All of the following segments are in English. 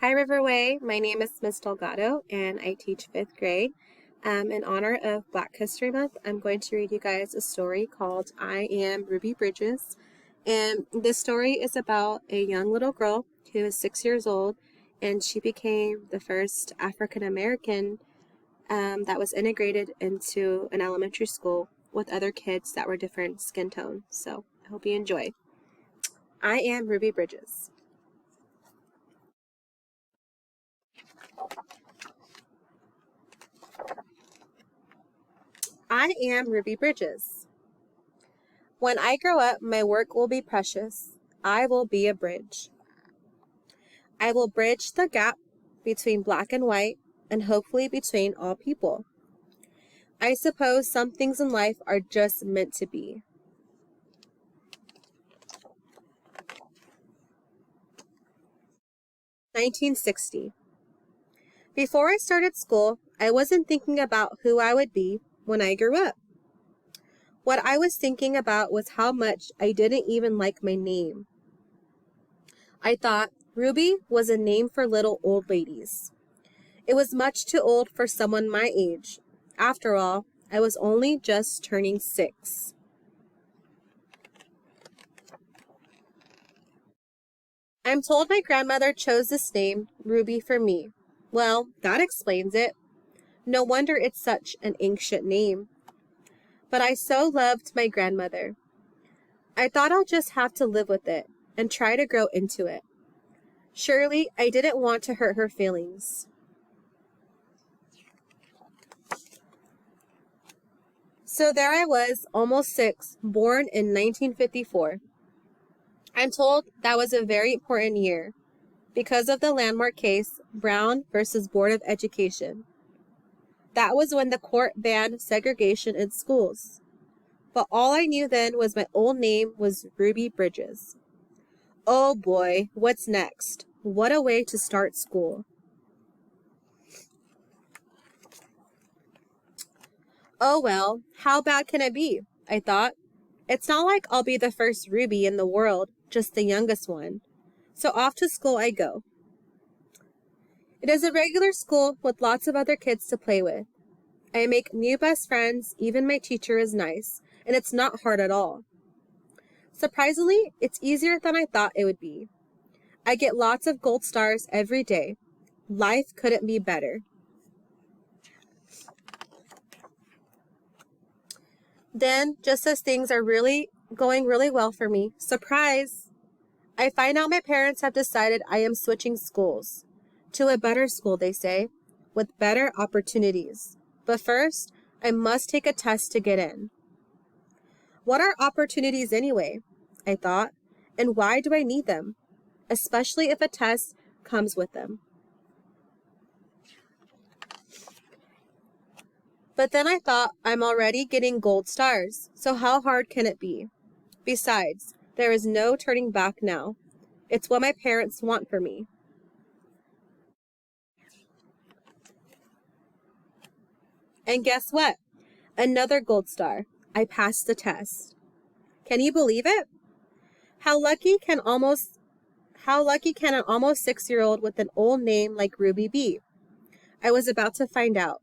Hi Riverway, my name is Miss Delgado and I teach 5th grade. In honor of Black History Month, I'm going to read you guys a story called I Am Ruby Bridges. And this story is about a young little girl who is 6 years old, and she became the first African American that was integrated into an elementary school with other kids that were different skin tone. So I hope you enjoy. I am Ruby Bridges. I am Ruby Bridges. When I grow up, my work will be precious. I will be a bridge. I will bridge the gap between black and white and hopefully between all people. I suppose some things in life are just meant to be. (1960) Before I started school, I wasn't thinking about who I would be when I grew up. What I was thinking about was how much I didn't even like my name. I thought Ruby was a name for little old ladies. It was much too old for someone my age. After all, I was only just turning 6. I'm told my grandmother chose this name, Ruby, for me. Well, that explains it. No wonder it's such an ancient name. But I so loved my grandmother. I thought I'll just have to live with it and try to grow into it. Surely, I didn't want to hurt her feelings. So there I was, almost 6, born in 1954. I'm told that was a very important year because of the landmark case, Brown versus Board of Education. That was when the court banned segregation in schools. But all I knew then was my old name was Ruby Bridges. Oh boy, what's next? What a way to start school. Oh well, how bad can it be? I thought. It's not like I'll be the first Ruby in the world, just the youngest one. So off to school I go. It is a regular school with lots of other kids to play with. I make new best friends, even my teacher is nice, and it's not hard at all. Surprisingly, it's easier than I thought it would be. I get lots of gold stars every day. Life couldn't be better. Then, just as things are going really well for me, surprise! I find out my parents have decided I am switching schools. To a better school, they say, with better opportunities. But first, I must take a test to get in. What are opportunities anyway? I thought, and why do I need them? Especially if a test comes with them. But then I thought, I'm already getting gold stars, so how hard can it be? Besides, there is no turning back now. It's what my parents want for me. And guess what? Another gold star. I passed the test. Can you believe it? How lucky can an almost 6-year-old with an old name like Ruby be? I was about to find out.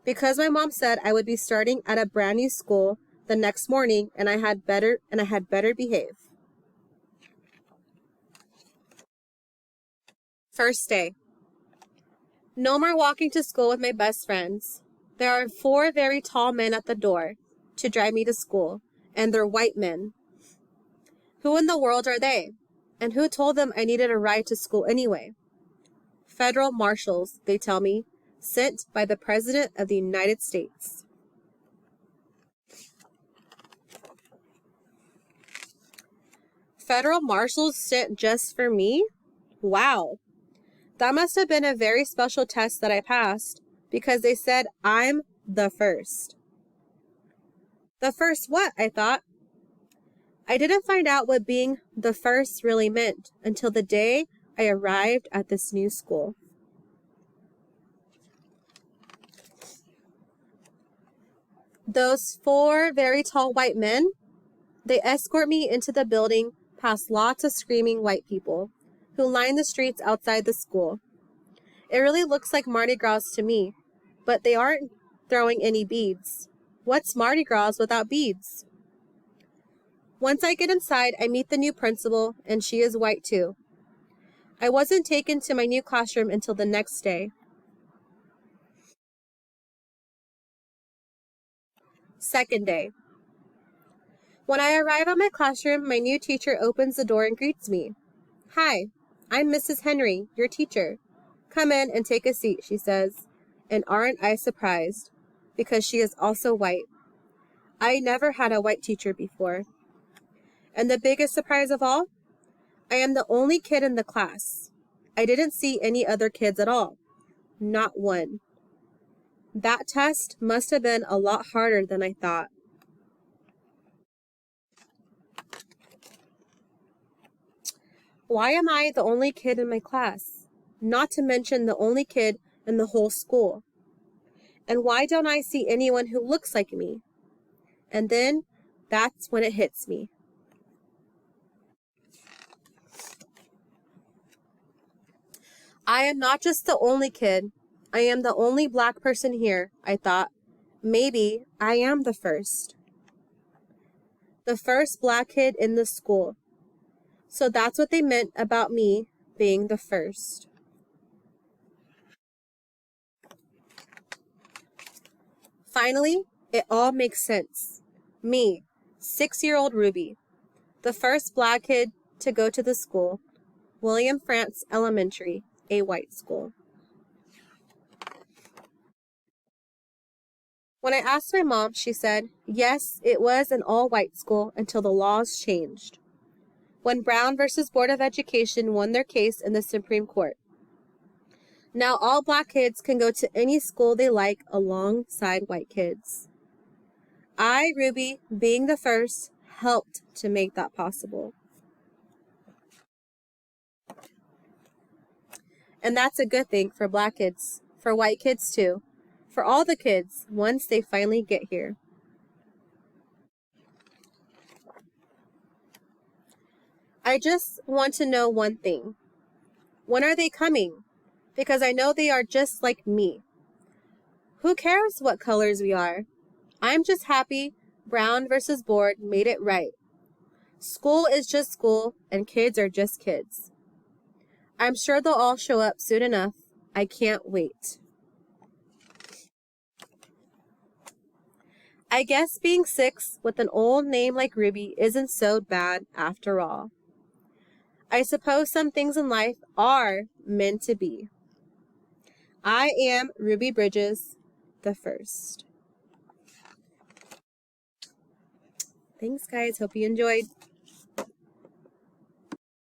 Because my mom said I would be starting at a brand new school the next morning and I had better behave. First day. No more walking to school with my best friends. There are 4 very tall men at the door to drive me to school, and they're white men. Who in the world are they? And who told them I needed a ride to school anyway? Federal marshals, they tell me, sent by the President of the United States. Federal marshals sent just for me? Wow. That must have been a very special test that I passed, because they said I'm the first. The first what? I thought. I didn't find out what being the first really meant until the day I arrived at this new school. Those 4 very tall white men, they escort me into the building past lots of screaming white people who line the streets outside the school. It really looks like Mardi Gras to me, but they aren't throwing any beads. What's Mardi Gras without beads? Once I get inside, I meet the new principal, and she is white too. I wasn't taken to my new classroom until the next day. Second day. When I arrive at my classroom, my new teacher opens the door and greets me. Hi, I'm Mrs. Henry, your teacher. Come in and take a seat, she says. And aren't I surprised? Because she is also white. I never had a white teacher before. And the biggest surprise of all? I am the only kid in the class. I didn't see any other kids at all. Not one. That test must have been a lot harder than I thought. Why am I the only kid in my class? Not to mention the only kid in the whole school. And why don't I see anyone who looks like me? And then that's when it hits me. I am not just the only kid. I am the only black person here, I thought. Maybe I am the first. The first black kid in the school. So that's what they meant about me being the first. Finally, it all makes sense. Me, 6-year-old Ruby, the first black kid to go to the school, William Frantz Elementary, a white school. When I asked my mom, she said, yes, it was an all-white school until the laws changed. When Brown versus Board of Education won their case in the Supreme Court. Now all black kids can go to any school they like alongside white kids. I, Ruby, being the first, helped to make that possible. And that's a good thing for black kids, for white kids too, for all the kids once they finally get here. I just want to know one thing. When are they coming? Because I know they are just like me. Who cares what colors we are? I'm just happy Brown versus Board made it right. School is just school and kids are just kids. I'm sure they'll all show up soon enough. I can't wait. I guess being 6 with an old name like Ruby isn't so bad after all. I suppose some things in life are meant to be. I am Ruby Bridges, the first. Thanks, guys. Hope you enjoyed.